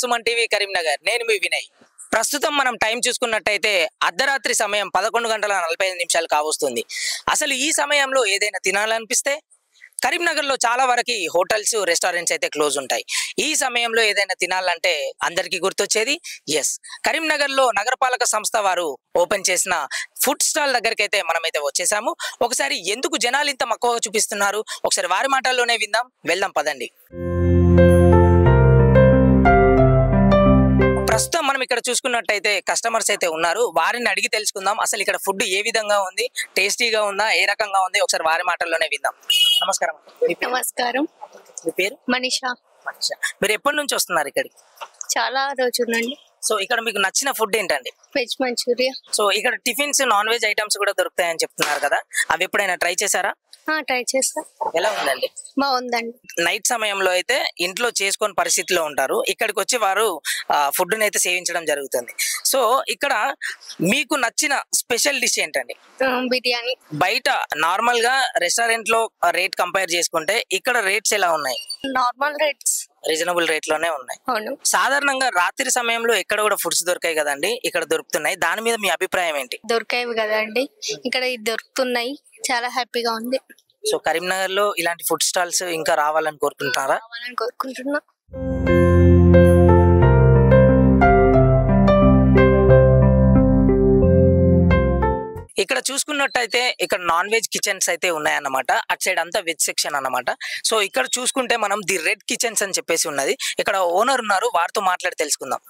Suman TV Karimnagar. నేను మీ వినయ్. ప్రస్తుతం మనం టైం చూసుకున్నట్టయితే అర్ధరాత్రి సమయం 11:45 కావస్తుంది. అసలు ఈ సమయంలో ఏదైనా తినాలనిపిస్తే కరీంనగర్లో చాలా వరకు హోటల్స్, రెస్టారెంట్స్ అయితే క్లోజ్ ఉంటాయి. ఈ సమయంలో ఏదైనా తినాలంటే అందరికీ గుర్తొచ్చేది కరీంనగర్లో నగరపాలక సంస్థ వారు ఓపెన్ చేసిన ఫుడ్ స్టాల్ దగ్గరికి అయితే మనమైతే వచ్చేసాము. ఒకసారి ఎందుకు జనాలు ఇంత మక్కువగా చూపిస్తున్నారు ఒకసారి వారి మాటల్లోనే వెళ్దాం పదండి. ప్రస్తుతం మనం ఇక్కడ చూసుకున్నట్టయితే కస్టమర్స్ అయితే ఉన్నారు. వారిని అడిగి తెలుసుకుందాం అసలు ఇక్కడ ఫుడ్ ఏ విధంగా ఉంది, టేస్టీగా ఉందా, ఏ రకంగా ఉంది, ఒకసారి వారి మాటల్లోనే విందాం. నమస్కారం. నమస్కారం. మీ పేరు? మనీషా. మీరు ఎప్పటి నుంచి వస్తున్నారు ఇక్కడికి? చాలా రోజులండి. సో ఇక్కడ మీకు నచ్చిన ఫుడ్ ఏంటండి? Veg manchurian. సో ఇక్కడ టిఫిన్స్, నాన్ వెజ్ ఐటమ్స్ కూడా దొరుకుతాయని చెప్తున్నారు కదా, అవి ఎప్పుడైనా ట్రై చేశారా? ట్రై చేస్తా. ఎలా ఉందండి? బాగుందండి. నైట్ సమయంలో అయితే ఇంట్లో చేసుకొని పరిస్థితిలో ఉంటారు, ఇక్కడికి వచ్చి వారు ఫుడ్ ని అయితే సేవించడం జరుగుతుంది. సో ఇక్కడ మీకు నచ్చిన స్పెషల్ డిష్ ఏంటండి? బిర్యానీ. బయట నార్మల్ గా రెస్టారెంట్ లో రేట్ కంపేర్ చేసుకుంటే ఇక్కడ రేట్స్ ఎలా ఉన్నాయి? నార్మల్ రేట్స్, రీజనబుల్ రేట్ లోనే ఉన్నాయి. అవును. సాధారణంగా రాత్రి సమయంలో ఎక్కడ కూడా ఫుడ్స్ దొరికాయి కదండి, ఇక్కడ దొరుకుతున్నాయి. దాని మీద మీ అభిప్రాయం ఏంటి? దొరికాయి కదండి, ఇక్కడ దొరుకుతున్నాయి. చాలా హ్యాపీగా ఉంది. సో కరీంనగర్ లో ఇలాంటి ఫుడ్ స్టాల్స్ ఇంకా రావాలని కోరుకుంటున్నారా? కోరుకుంటున్నా. ఇక్కడ చూసుకున్నట్టయితే ఇక్కడ నాన్ వెజ్ కిచెన్స్ అయితే ఉన్నాయన్నమాట. అటు సైడ్ అంతా వెజ్ సెక్షన్ అన్నమాట. సో ఇక్కడ చూసుకుంటే మనం ది రెడ్ కిచెన్స్ అని చెప్పేసి ఉన్నది. ఇక్కడ ఓనర్ ఉన్నారు, వారితో మాట్లాడి తెలుసుకుందాం.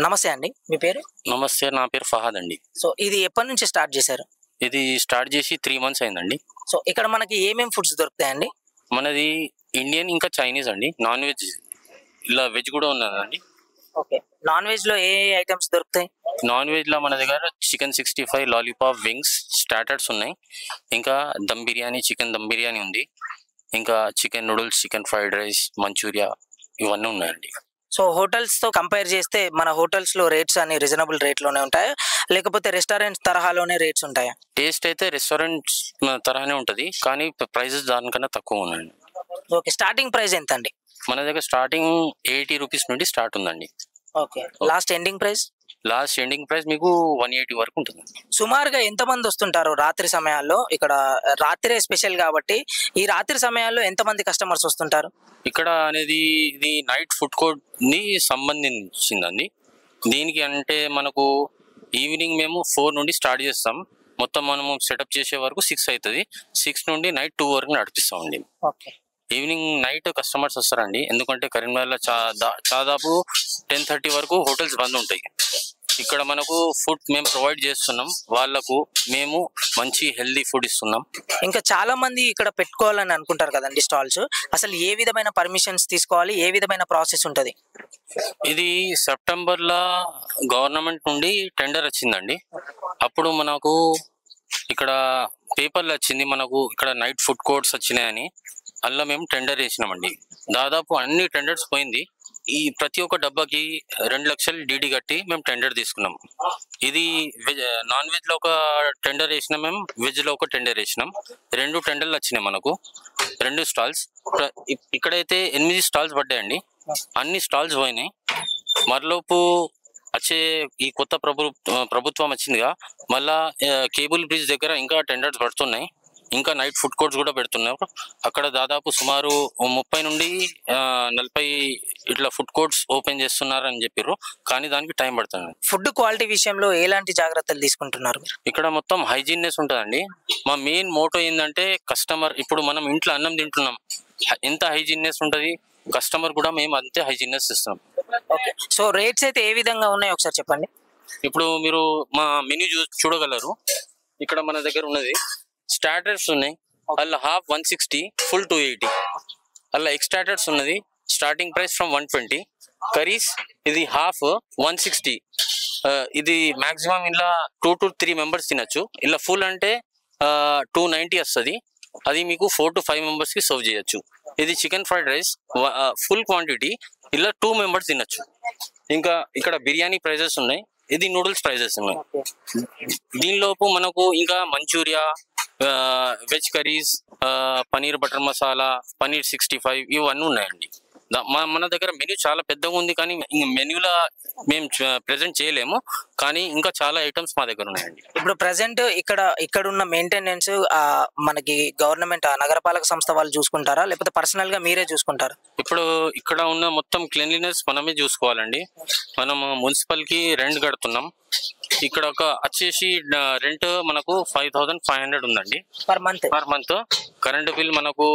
నమస్తే అండి, మీ పేరు? నమస్తే, నా పేరు ఫహాద్ అండి. సో ఇది ఎప్పటి నుంచి స్టార్ట్ చేశారు? ఇది స్టార్ట్ చేసి 3 months అయిందండి. సో ఇక్కడ మనకి ఏమేమి ఫుడ్స్ దొరుకుతాయండి? మనది ఇండియన్ ఇంకా చైనీస్ అండి. నాన్ వెజ్ ఇలా వెజ్ కూడా ఉన్నదండి. ఓకే. నాన్ వెజ్ లో ఏ ఐటమ్స్ దొరుకుతాయి? నాన్ వెజ్ లో మన దగ్గర చికెన్ 65, లాలీపాప్, వింగ్స్, స్టార్టర్స్ ఉన్నాయి. ఇంకా దమ్ బిర్యానీ, చికెన్ దమ్ బిర్యానీ ఉంది. ఇంకా chicken noodles, chicken fried rice, manchurian ఇవన్నీ ఉన్నాయండి. సో హోటల్స్ తో కంపేర్ చేస్తే మన హోటల్స్ లో రేట్స్ అన్ని రీజనబుల్ రేట్ లోనే ఉంటాయా, లేకపోతే రెస్టారెంట్ తరహాలోనే రేట్స్ ఉంటాయా? టేస్ట్ అయితే రెస్టారెంట్ తరహానే ఉంటుంది, కానీ ప్రైజెస్ దానికన్నా తక్కువ ఉన్నాయండి. ఓకే. స్టార్టింగ్ ప్రైస్ ఎంత అండి? మన దగ్గర స్టార్టింగ్ 80 రూపీస్ నుండి స్టార్ట్ ఉందండి. Okay. Last ending price? Last ending price మీకు 180 వరకు ఉంటుంది. సుమారుగా ఎంత మంది వస్తుంటారు రాత్రి సమయాల్లో? ఇక్కడ రాత్రే స్పెషల్ కాబట్టి ఈ రాత్రి సమయాల్లో ఎంత మంది కస్టమర్స్ వస్తుంటారు ఇక్కడ అనేది? ఇది నైట్ ఫుడ్ కోర్ట్ ని సంబంధించిందండి. దీనికి అంటే మనకు ఈవినింగ్ మేము 4 నుండి స్టార్ట్ చేస్తాం. మొత్తం మనము సెటప్ చేసే వరకు 6 అవుతుంది. 6 నుండి నైట్ 2 వరకు నడిపిస్తామండి. ఈవినింగ్ నైట్ కస్టమర్స్ వస్తారండి, ఎందుకంటే కరీంనగర్లో దాదాపు 10:30 వరకు హోటల్స్ బంద్ ఉంటాయి. ఇక్కడ మనకు ఫుడ్ మేము ప్రొవైడ్ చేస్తున్నాం వాళ్ళకు, మేము మంచి హెల్దీ ఫుడ్ ఇస్తున్నాం. ఇంకా చాలా మంది ఇక్కడ పెట్టుకోవాలని అనుకుంటారు కదండి స్టాల్స్, అసలు ఏ విధమైన పర్మిషన్స్ తీసుకోవాలి, ఏ విధమైన ప్రాసెస్ ఉంటుంది? ఇది సెప్టెంబర్లో గవర్నమెంట్ నుండి టెండర్ వచ్చిందండి. అప్పుడు మనకు ఇక్కడ పేపర్లు వచ్చింది, మనకు ఇక్కడ నైట్ ఫుడ్ కోర్ట్స్ వచ్చినాయని. అలా మేము టెండర్ వేసినామండి. దాదాపు అన్ని టెండర్స్ పోయింది. ఈ ప్రతి ఒక్క డబ్బాకి 2 లక్షలు డీడీ కట్టి మేము టెండర్ తీసుకున్నాం. ఇది నాన్ వెజ్ లో ఒక టెండర్ వేసినాం, మేము వెజ్ లో ఒక టెండర్ వేసినాం. 2 టెండర్లు వచ్చినాయి మనకు, 2 స్టాల్స్. ఇక్కడైతే 8 స్టాల్స్ పడ్డాయండి. అన్ని స్టాల్స్ పోయినాయి. మరలోపు వచ్చే ఈ కొత్త ప్రభుత్వం వచ్చిందిగా, మళ్ళా కేబుల్ బ్రిడ్జ్ దగ్గర ఇంకా టెండర్స్ పడుతున్నాయి. ఇంకా నైట్ ఫుడ్ కోర్ట్స్ కూడా పెడుతున్నారు. అక్కడ దాదాపు సుమారు 30 నుండి 40 ఇట్లా ఫుడ్ కోర్ట్స్ ఓపెన్ చేస్తున్నారు అని చెప్పారు, కానీ దానికి టైం పడుతుంది. ఫుడ్ క్వాలిటీ విషయంలో ఎలాంటి జాగ్రత్తలు తీసుకుంటున్నారు? ఇక్కడ మొత్తం హైజీన్నెస్ ఉంటుందండి. మా మెయిన్ మోటో ఏంటంటే కస్టమర్, ఇప్పుడు మనం ఇంట్లో అన్నం తింటున్నాం, ఎంత హైజీన్నెస్ ఉంటుంది, కస్టమర్ కూడా మేము అంతే హైజీన్నెస్ ఇస్తాం. ఓకే. సో రేట్స్ అయితే ఏ విధంగా ఉన్నాయి ఒకసారి చెప్పండి. ఇప్పుడు మీరు మా మెన్యూ చూడగలరు. ఇక్కడ మన దగ్గర ఉన్నది స్టార్టర్స్ ఉన్నాయి, అలా హాఫ్ 160, ఫుల్ 280. అలా ఎక్స్టార్టర్స్ ఉన్నది, స్టార్టింగ్ ప్రైస్ ఫ్రమ్ 120. కర్రీస్ ఇది హాఫ్ 160. ఇది మాక్సిమం ఇలా 2 to 3 మెంబర్స్ తినచ్చు. ఇలా ఫుల్ అంటే 290 వస్తుంది. అది మీకు 4 to 5 మెంబర్స్ కి సర్వ్ చేయొచ్చు. ఇది chicken fried rice full quantity, ఇలా 2 మెంబర్స్ తినచ్చు. ఇంకా ఇక్కడ బిర్యానీ ప్రైజెస్ ఉన్నాయి, ఇది నూడిల్స్ ప్రైజెస్ ఉన్నాయి. దీనిలోపు మనకు ఇంకా manchurian, veg curries, paneer butter masala, paneer 65 ఇవన్నీ ఉన్నాయండి. మన దగ్గర మెన్యూ చాలా పెద్దగా ఉంది, కానీ మెన్యూలో మేము ప్రెజెంట్ చేయలేము, కానీ ఇంకా చాలా ఐటమ్స్ మా దగ్గర ఉన్నాయండి. ఇప్పుడు ప్రెసెంట్ ఇక్కడ ఉన్న మెయింటెనెన్స్ మనకి గవర్నమెంట్ నగరపాలక సంస్థ వాళ్ళు చూసుకుంటారా, లేకపోతే పర్సనల్ గా మీరే చూసుకుంటారా? ఇప్పుడు ఇక్కడ ఉన్న మొత్తం క్లీన్లీనెస్ మనమే చూసుకోవాలండి. మనం మున్సిపల్ కి రెంట్ కడుతున్నాం. ఇక్కడ వచ్చేసి రెంట్ మనకు 5500 ఉందండి పర్ మంత్. కరెంట్ బిల్ మనకు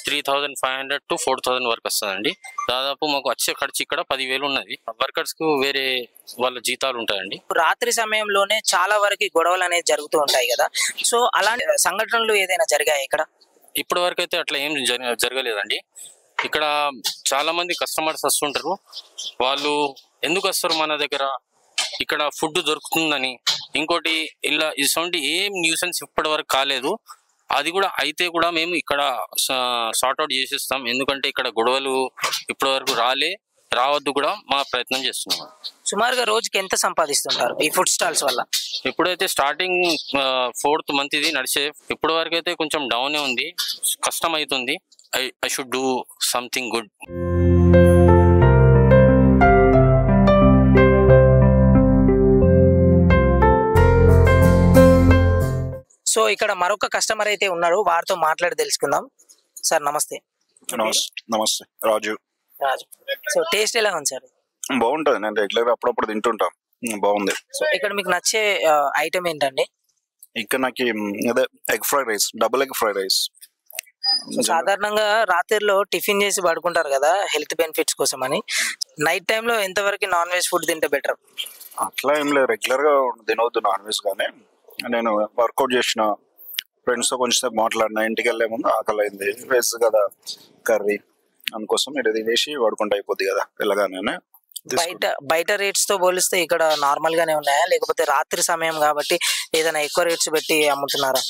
3500 to 4000 వరకు వస్తుందండి. దాదాపు మాకు వచ్చే ఖర్చు ఇక్కడ 10,000 ఉన్నది. వర్కర్స్ కు వేరే వాళ్ళ జీతాలు ఉంటాయండి. రాత్రి సమయంలోనే చాలా వరకు గొడవలు అనేది జరుగుతూ ఉంటాయి కదా, సో అలాంటి సంఘటనలు ఏదైనా జరిగాయి ఇక్కడ? ఇప్పటి వరకు అయితే అట్లా ఏం జరగలేదండి. ఇక్కడ చాలా మంది కస్టమర్స్ వస్తుంటారు. వాళ్ళు ఎందుకు వస్తారు మన దగ్గర, ఇక్కడ ఫుడ్ దొరుకుతుందని. ఇంకోటి ఇలా ఇటువంటి ఏం న్యూసెన్స్ ఇప్పటి వరకు కాలేదు. అది కూడా అయితే కూడా మేము ఇక్కడ సార్ట్అవుట్ చేసిస్తాం. ఎందుకంటే ఇక్కడ గొడవలు ఇప్పటి వరకు రావద్దు కూడా మా ప్రయత్నం చేస్తున్నాం. సుమారుగా రోజుకి ఎంత సంపాదిస్తుంటారు ఈ ఫుడ్ స్టాల్స్ వల్ల? ఇప్పుడైతే స్టార్టింగ్ 4th month ఇది నడిచే. ఇప్పటి వరకు అయితే కొంచెం డౌనే ఉంది, కష్టం అవుతుంది. I should do something good. So ఇక్కడ మరొక కస్టమర్ అయితే ఉన్నారు, వారితో మాట్లాడి తెలుసుకుందాం. సార్ నమస్తే. నమస్తే రాజు. సో టేస్ట్ ఎలా ఉంది సార్? బాగుంటది, నేను రెగ్యులర్ అప్పుడప్పుడు తింటుంటాం. బాగుంది. సో ఇక్కడ మీకు నచ్చే ఐటమ్ ఏంటండి? ఇక్కడ నాకు అదే egg fried rice, double egg fried rice. సాధారణంగా రాత్రిలో టిఫిన్ చేసి పడుకుంటారు కదా హెల్త్ బెనిఫిట్స్ కోసం అని, నైట్ టైంలో ఎంతవరకు నాన్ వెజ్ ఫుడ్ తింటే బెటర్? అట్లా ఏం లేదు, రెగ్యులర్ గా తినవద్దు నాన్ వెజ్. గానే నేను వర్కౌట్ చేసిన, ఫ్రెండ్స్ తో కొంచెం మాట్లాడిన, ఇంటికి వెళ్లే ముందు ఆకలి అయింది, వెజ్ కదా కర్రీ, అందుకోసం ఇది తినేసి పడుకుంటా అయిపోద్ది కదా వెళ్ళగానే. బయట రేట్స్ తో పోలిస్తే ఇక్కడ నార్మల్ గానే ఉన్నాయా, లేకపోతే రాత్రి సమయం కాబట్టి ఏదైనా ఎక్కువ రేట్స్ పెట్టి అమ్ముతున్నారా?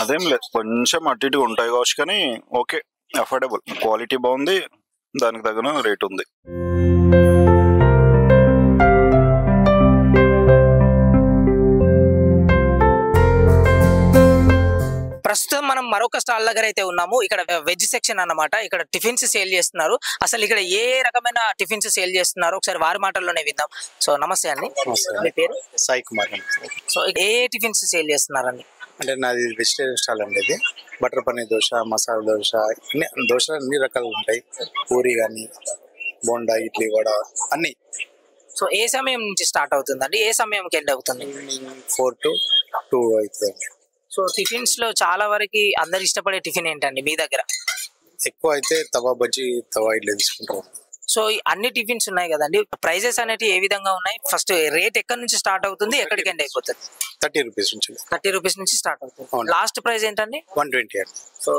అదేం లేదు, కొంచెం అటు ఇటుగా ఉంటాయి కావచ్చు, కానీ ఓకే, అఫోర్డబుల్, క్వాలిటీ బాగుంది, దానికి తగిన రేట్ ఉంది. ప్రస్తుతం మనం మరొక స్టాల్ దగ్గర అయితే ఉన్నాము. ఇక్కడ వెజ్ సెక్షన్ అన్నమాట. ఇక్కడ టిఫిన్స్ సేల్ చేస్తున్నారు. అసలు ఇక్కడ ఏ రకమైన టిఫిన్స్ సేల్ చేస్తున్నారు ఒకసారి వారి మాటల్లోనే విందాం. సో నమస్తే అండి, మీ పేరు? సాయి కుమార్. సో ఏ టిఫిన్స్ సేల్ చేస్తున్నారండి? అంటే నాది వెజిటేరియన్ స్టాల్ అండి. ఇది బటర్ పన్నీర్ దోశ, మసాలా దోశ, దోశలు అన్ని రకాలు ఉంటాయి. పూరి కానీ, బోండా, ఇడ్లీ, వడ అన్ని. సో ఏ సమయం నుంచి స్టార్ట్ అవుతుందండి, ఏ సమయంకి ఎండ్ అవుతుంది? 4 to 2 అవుతుంది. సో టిఫిన్స్ లో చాలా వరకు అందరు ఇష్టపడే టిఫిన్ ఏంటండి మీ దగ్గర? ఎక్కువ అయితే తవా బజ్జీ, తవా ఇడ్లీ తీసుకుంటాం. సో అన్ని టిఫిన్స్ ఉన్నాయి కదండి, ప్రైజెస్ అనేవి ఏ విధంగా ఉన్నాయి? ఫస్ట్ రేట్ ఎక్కడి నుంచి స్టార్ట్ అవుతుంది, ఎక్కడికి ఎండ్ అయిపోతుంది? 30 రూపీస్ నుంచి. 30 రూపీస్ నుంచి స్టార్ట్ అవుతుంది. లాస్ట్ ప్రైస్ ఏంటండి? 120 అండి. సో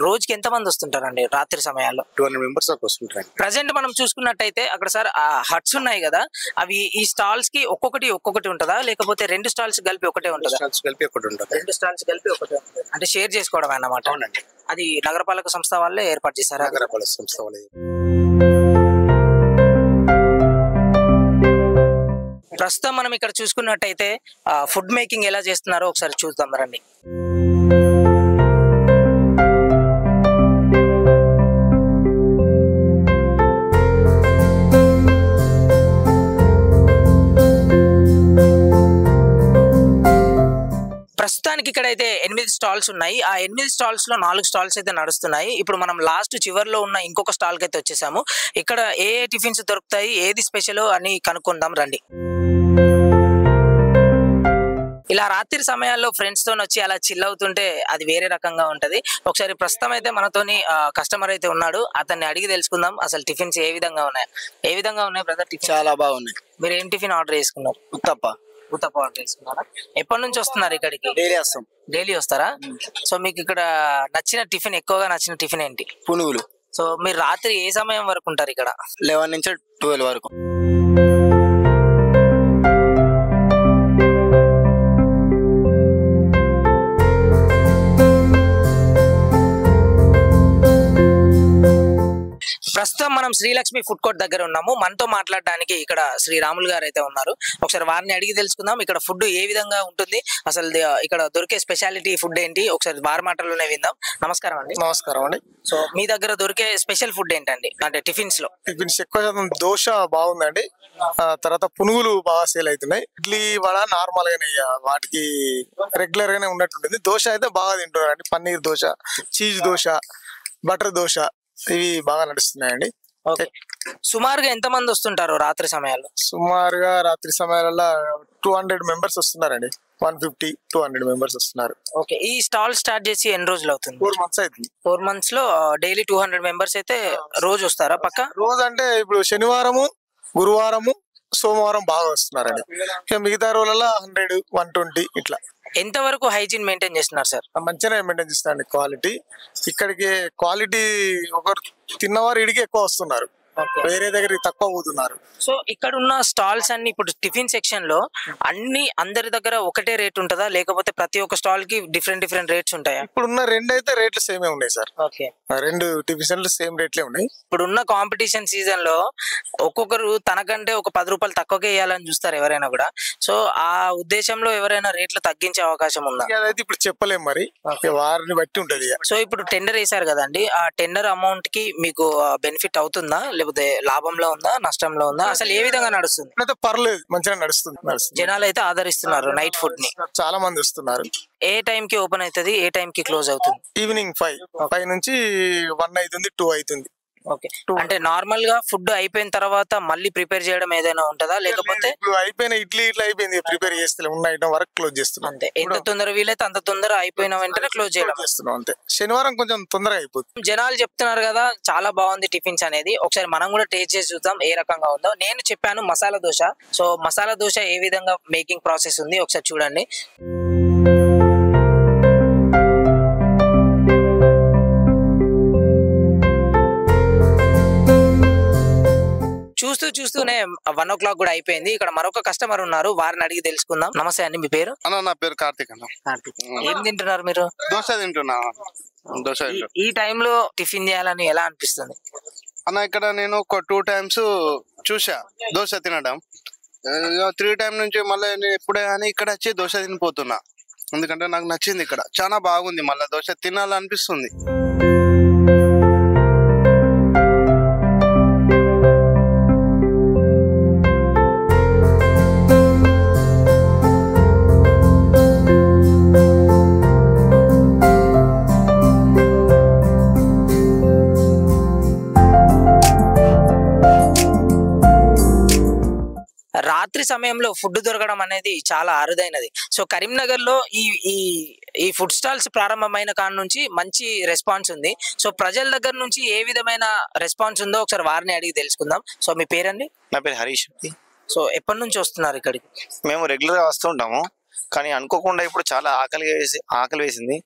రోజుకి ఎంత మంది వస్తుంటారండి రాత్రి సమయాల్లో? 200 మెంబర్స్ దాకా వస్తుంటారు. ప్రజెంట్ మనం చూసుకున్నట్టయితే అక్కడ సార్ హట్స్ ఉన్నాయి కదా, అవి ఈ స్టాల్స్ కి ఒక్కొక్కటి ఉంటుందా, లేకపోతే 2 స్టాల్స్ కలిపి ఒకటే ఉంటుందా? కలిపి ఒకటి ఉంటుంది. 2 స్టాల్స్ కలిపి ఒకటే ఉంటుంది, అంటే షేర్ చేసుకోవడం అన్నమాట. అవునండి. అది నగరపాలక సంస్థ వాళ్ళే ఏర్పాటు చేశారు. నగరపాలక సంస్థ వాళ్ళే. ప్రస్తుతం మనం ఇక్కడ చూసుకున్నట్టయితే ఫుడ్ మేకింగ్ ఎలా చేస్తున్నారో ఒకసారి చూద్దాం రండి. ప్రస్తుతానికి ఇక్కడైతే 8 స్టాల్స్ ఉన్నాయి. ఆ 8 స్టాల్స్ లో 4 స్టాల్స్ అయితే నడుస్తున్నాయి. ఇప్పుడు మనం లాస్ట్ చివర్లో ఉన్న ఇంకొక స్టాల్ కి అయితే వచ్చేసాము. ఇక్కడ ఏ టిఫిన్స్ దొరుకుతాయి, ఏది స్పెషల్ అని కనుక్కుందాం రండి. ఇలా రాత్రి సమయాల్లో ఫ్రెండ్స్ తో వచ్చి అలా చిల్ అవుతుంటే అది వేరే రకంగా ఉంటది. ఒకసారి ప్రస్తుతం అయితే మనతోని కస్టమర్ అయితే ఉన్నాడు, అతన్ని అడిగి తెలుసుకుందాం అసలు టిఫిన్స్ ఏ విధంగా ఉన్నాయి బ్రదర్? చాలా బాగున్నాయి. మీరు ఏం టిఫిన్ ఆర్డర్ చేసుకున్నారు? ఉత్తప్ప ఆర్డర్ చేసుకున్నారా? ఎప్పటి నుంచి వస్తున్నారు ఇక్కడికి? డైలీ వస్తాం. డైలీ వస్తారా? సో మీకు ఇక్కడ ఎక్కువగా నచ్చిన టిఫిన్ ఏంటి? పునుగులు. సో మీరు రాత్రి ఏ సమయం వరకు ఉంటారు ఇక్కడ? 11 నుంచి 12 వరకు. ప్రస్తుతం మనం శ్రీలక్ష్మి ఫుడ్ కోర్ట్ దగ్గర ఉన్నాము. మనతో మాట్లాడడానికి ఇక్కడ శ్రీ రాములు గారు అయితే ఉన్నారు. ఒకసారి వారిని అడిగి తెలుసుకుందాం ఇక్కడ ఫుడ్ ఏ విధంగా ఉంటుంది, అసలు ఇక్కడ దొరికే స్పెషాలిటీ ఫుడ్ ఏంటి, ఒకసారి వారి మాటల్లోనే విందాం. నమస్కారం అండి. నమస్కారం అండి. సో మీ దగ్గర దొరికే స్పెషల్ ఫుడ్ ఏంటండి, అంటే టిఫిన్స్ లో? టిఫిన్స్ ఎక్కువ శాతం దోశ బాగుందండి. తర్వాత పునుగులు బాగా సేల్ అవుతున్నాయి. ఇడ్లీ వడ నార్మల్ గానే వాటికి రెగ్యులర్ గానే ఉన్నట్టుంటుంది. దోశ అయితే బాగా తింటున్నారండి. పన్నీర్ దోశ, చీజ్ దోశ, బటర్ దోశ ఇవి బాగా నడుస్తున్నాయండి. ఓకే, సుమారుగా ఎంత మంది వస్తుంటారు రాత్రి సమయాల్లో? సుమారుగా రాత్రి సమయాలలో 200 మెంబర్స్ వస్తున్నారండి. 150-200 మెంబర్స్ వస్తున్నారు. ఓకే, ఈ స్టాల్ స్టార్ట్ చేసి ఎన్ని రోజులు అవుతుంది? 4 months అవుతుంది. 4 months లో డైలీ 200 మెంబర్స్ అయితే రోజు వస్తారా? పక్క రోజు అంటే ఇప్పుడు శనివారము, గురువారము, సోమవారం బాగా వస్తున్నారండి. ఇక మిగతా రోజులలో 100-120 ఇట్లా. ఎంత వరకు హైజీన్ మెయింటైన్ చేస్తున్నారు సార్? మంచిగానే మెయింటైన్ చేస్తారండి. క్వాలిటీ ఇక్కడికి క్వాలిటీ ఒకరు తిన్నవారు ఇడికి ఎక్కువ వస్తున్నారు, వేరే దగ్గరికి తక్కువ పోతున్నారు. సో ఇక్కడ ఉన్న స్టాల్స్ అన్ని ఇప్పుడు టిఫిన్ సెక్షన్ లో అందరి దగ్గర ఒకటే రేట్ ఉంటుందా, లేకపోతే ప్రతి ఒక్క స్టాల్ కి డిఫరెంట్ రేట్స్ ఉంటాయా? ఇప్పుడున్న రెండు అయితే రేట్లు సేమే ఉన్నాయి సార్. ఓకే, రెండు టిఫిన్లు సేమ్ రేట్లే ఉన్నాయి. ఇప్పుడున్న కాంపిటీషన్ సీజన్ లో ఒక్కొక్కరు తనకంటే ఒక 10 రూపాయలు తక్కువగా వేయాలని చూస్తారు ఎవరైనా కూడా. సో ఆ ఉద్దేశంలో ఎవరైనా రేట్లు తగ్గించే అవకాశం ఉందా? అదైతే ఇప్పుడు చెప్పలేము, మరి వారిని బట్టి ఉంటది. సో ఇప్పుడు టెండర్ వేసారు కదండి, ఆ టెండర్ అమౌంట్ కి మీకు బెనిఫిట్ అవుతుందా, లేకపోతే లాభంలో ఉందా, నష్టంలో ఉందా, అసలు ఏ విధంగా నడుస్తుంది? అయితే పర్లేదు, మంచిగా నడుస్తుంది. జనాలు అయితే ఆదరిస్తున్నారు నైట్ ఫుడ్ ని. చాలా మంది వస్తున్నారు. ఏ టైం కి ఓపెన్ అవుతుంది, ఏ టైం కి క్లోజ్ అవుతుంది? ఈవినింగ్ 5 నుంచి 1 అవుతుంది, 2 అవుతుంది. ఓకే, అంటే నార్మల్ గా ఫుడ్ అయిపోయిన తర్వాత మళ్ళీ ప్రిపేర్ చేయడం ఏదైనా ఉంటుందా, లేకపోతే అయిపోయిన ఇడ్లీ ఇట్లా అయిపోయింది ప్రిపేర్ చేస్తే ఉన్న ఐటమ్ వరకు క్లోజ్ చేస్తున్నాం అంతే? ఎంత తొందర వీలైతే అంత తొందర అయిపోయిన వెంటనే క్లోజ్ చేయడం చేస్తున్నాం అంతే. శనివారం కొంచెం తొందరగా అయిపోతుంది. జనాలు చెప్తున్నారు కదా చాలా బాగుంది టిఫిన్స్ అనేది, ఒకసారి మనం కూడా టేస్ట్ చేసి చూద్దాం ఏ రకంగా ఉందో. నేను చెప్పాను మసాలా దోశ. సో మసాలా దోశ ఏ విధంగా మేకింగ్ ప్రాసెస్ ఉంది ఒకసారి చూడండి. చూస్తూనే 1 o'clock కూడా అయిపోయింది. ఇక్కడ మరొక కస్టమర్ ఉన్నారు, వారిని అడిగి తెలుసుకుందాం. నమస్తే అండి, మీ పేరు? అన్న నా పేరు కార్తిక్ అన్న. ఏం తింటున్నారు మీరు? దోశ తింటున్నా. దోశ ఈ టైంలో టిఫిన్ చేయాలని ఎలా అనిపిస్తుంది అన్న? ఇక్కడ నేను ఒక 2 times చూసా దోశ తినడం. 3 times నుంచి మళ్ళీ ఎప్పుడే కానీ ఇక్కడ వచ్చి దోశ తినిపోతున్నా, ఎందుకంటే నాకు నచ్చింది. ఇక్కడ చాలా బాగుంది, మళ్ళీ దోశ తినాలనిపిస్తుంది. రాత్రి సమయంలో ఫుడ్ దొరకడం అనేది చాలా అరుదైనది. సో కరీంనగర్ లో ఈ ఫుడ్ స్టాల్స్ ప్రారంభమైన కాడ నుంచి మంచి రెస్పాన్స్ ఉంది. సో ప్రజల దగ్గర నుంచి ఏ విధమైన రెస్పాన్స్ ఉందో ఒకసారి వారిని అడిగి తెలుసుకుందాం. సో మీ పేరండి? నా పేరు హరీష్. సో ఎప్పటి నుంచి వస్తున్నారు ఇక్కడికి? మేము రెగ్యులర్ గా వస్తూ ఉంటాము, కానీ అనుకోకుండా ఇప్పుడు చాలా ఆకలి వేసింది.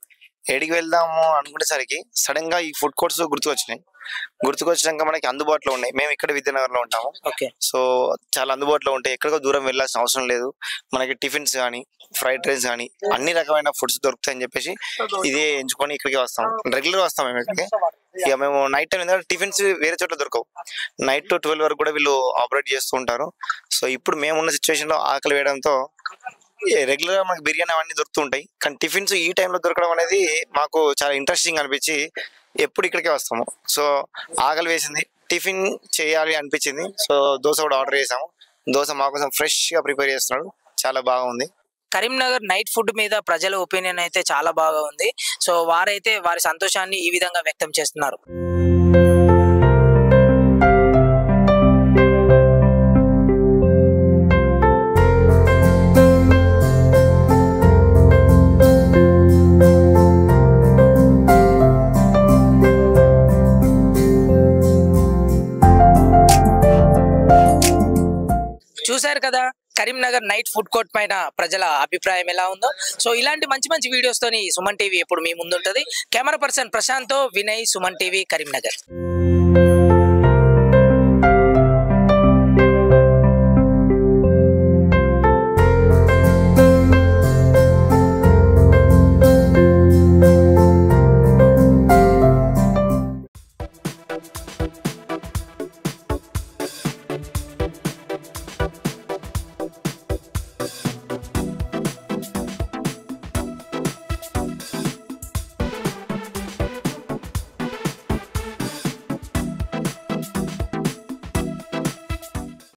ఏడికి వెళ్దాము అనుకునేసరికి సడన్ గా ఈ ఫుడ్ కోర్ట్స్ గుర్తుకొచ్చినాక మనకి అందుబాటులో ఉన్నాయి. మేము ఇక్కడ విద్యానగర్ లో ఉంటాము. సో చాలా అందుబాటులో ఉంటాయి, ఎక్కడికో దూరం వెళ్ళాల్సిన అవసరం లేదు. మనకి టిఫిన్స్ కానీ, ఫ్రైడ్ రైస్ కానీ అన్ని రకమైన ఫుడ్స్ దొరుకుతాయని చెప్పేసి ఇదే ఎంచుకొని ఇక్కడికి వస్తాం. రెగ్యులర్ వస్తాం మేము ఇక్కడికి. ఇక మేము నైట్ టైం ఎందుకంటే టిఫిన్స్ వేరే చోట్ల దొరకవు, నైట్ to 12 వరకు కూడా వీళ్ళు ఆపరేట్ చేస్తూ ఉంటారు. సో ఇప్పుడు మేమున్న సిచ్యువేషన్ లో ఆకలి వేయడంతో రెగ్యులర్ గా మనకి బిర్యానీ అవన్నీ దొరుకుతుంటాయి, కానీ టిఫిన్స్ ఈ టైంలో దొరకడం అనేది మాకు చాలా ఇంట్రెస్టింగ్ అనిపించి ఎప్పుడు ఇక్కడికే వస్తాము. సో ఆకలి వేసింది, టిఫిన్ చేయాలి అనిపించింది. సో దోశ కూడా ఆర్డర్ చేసాము. దోశ మా కోసం ఫ్రెష్ గా ప్రిపేర్ చేస్తున్నాడు, చాలా బాగుంది. కరీంనగర్ నైట్ ఫుడ్ మీద ప్రజల ఒపీనియన్ అయితే చాలా బాగా ఉంది. సో వారైతే వారి సంతోషాన్ని ఈ విధంగా వ్యక్తం చేస్తున్నారు. చూశారు కదా కరీంనగర్ నైట్ ఫుడ్ కోర్ట్ పైన ప్రజల అభిప్రాయం ఎలా ఉందో. సో ఇలాంటి మంచి వీడియోస్ తోని సుమన్ టీవీ ఎప్పుడు మీ ముందుంటది. కెమెరా పర్సన్ ప్రశాంత్ తో వినయ్, సుమన్ టీవీ, కరీంనగర్.